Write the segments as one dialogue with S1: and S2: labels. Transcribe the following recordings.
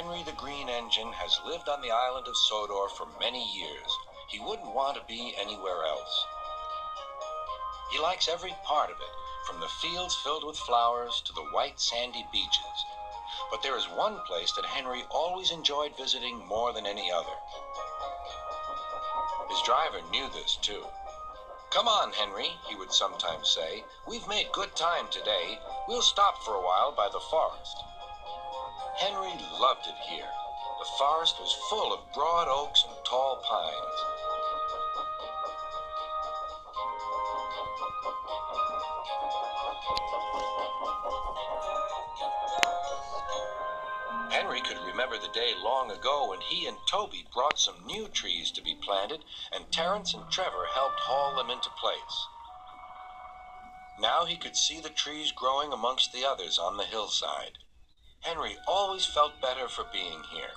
S1: Henry the Green Engine has lived on the island of Sodor for many years. He wouldn't want to be anywhere else. He likes every part of it, from the fields filled with flowers to the white sandy beaches. But there is one place that Henry always enjoyed visiting more than any other. His driver knew this too. "Come on, Henry," he would sometimes say. "We've made good time today. We'll stop for a while by the forest." Henry loved it here. The forest was full of broad oaks and tall pines. Henry could remember the day long ago when he and Toby brought some new trees to be planted, and Terence and Trevor helped haul them into place. Now he could see the trees growing amongst the others on the hillside. Henry always felt better for being here.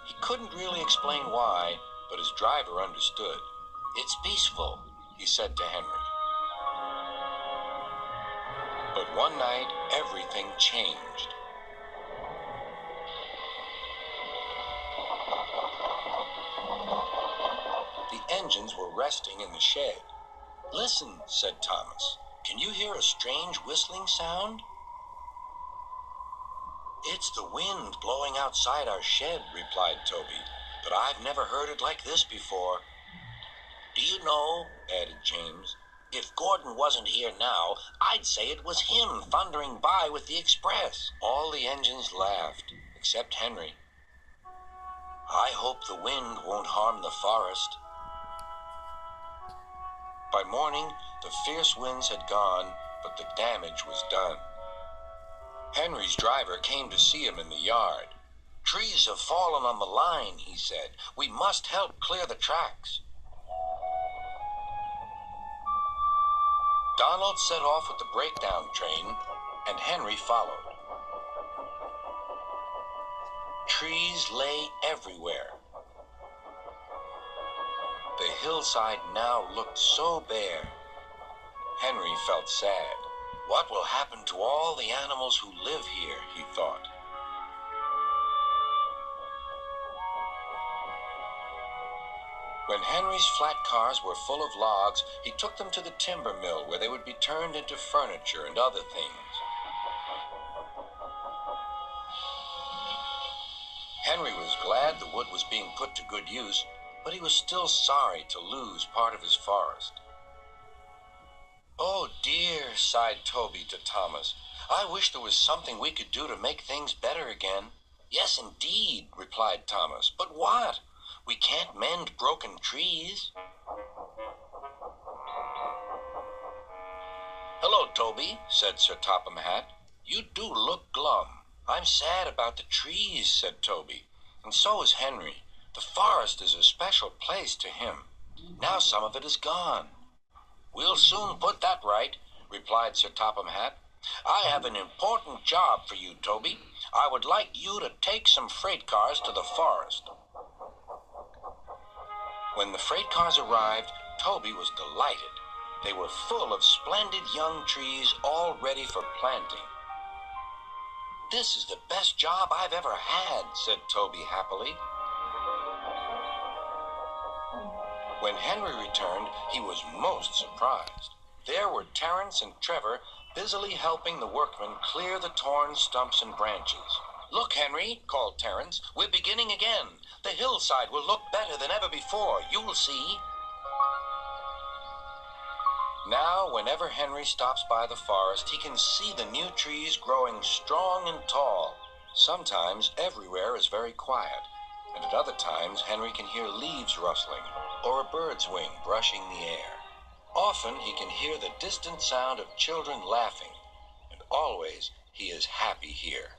S1: He couldn't really explain why, but his driver understood. "It's peaceful," he said to Henry. But one night, everything changed. The engines were resting in the shed. "Listen," said Thomas. "Can you hear a strange whistling sound?" "It's the wind blowing outside our shed," replied Toby. "But I've never heard it like this before." "Do you know," added James, "if Gordon wasn't here now, I'd say it was him thundering by with the express." All the engines laughed, except Henry. "I hope the wind won't harm the forest." By morning, the fierce winds had gone, but the damage was done. Henry's driver came to see him in the yard. "Trees have fallen on the line," he said. "We must help clear the tracks." Donald set off with the breakdown train, and Henry followed. Trees lay everywhere. The hillside now looked so bare. Henry felt sad. "What will happen to all the animals who live here?" he thought. When Henry's flat cars were full of logs, he took them to the timber mill where they would be turned into furniture and other things. Henry was glad the wood was being put to good use, but he was still sorry to lose part of his forest. "Oh dear," sighed Toby to Thomas. "I wish there was something we could do to make things better again." "Yes, indeed," replied Thomas. "But what? We can't mend broken trees." "Hello, Toby," said Sir Topham Hatt. "You do look glum." "I'm sad about the trees," said Toby. "And so is Henry. The forest is a special place to him. Now some of it is gone." "We'll soon put that right," replied Sir Topham Hatt. "I have an important job for you, Toby. I would like you to take some freight cars to the forest." When the freight cars arrived, Toby was delighted. They were full of splendid young trees all ready for planting. "This is the best job I've ever had," said Toby happily. When Henry returned, he was most surprised. There were Terence and Trevor busily helping the workmen clear the torn stumps and branches. "Look, Henry," called Terence, "we're beginning again. The hillside will look better than ever before. You'll see." Now, whenever Henry stops by the forest, he can see the new trees growing strong and tall. Sometimes everywhere is very quiet, and at other times Henry can hear leaves rustling or a bird's wing brushing the air. Often he can hear the distant sound of children laughing, and always he is happy here.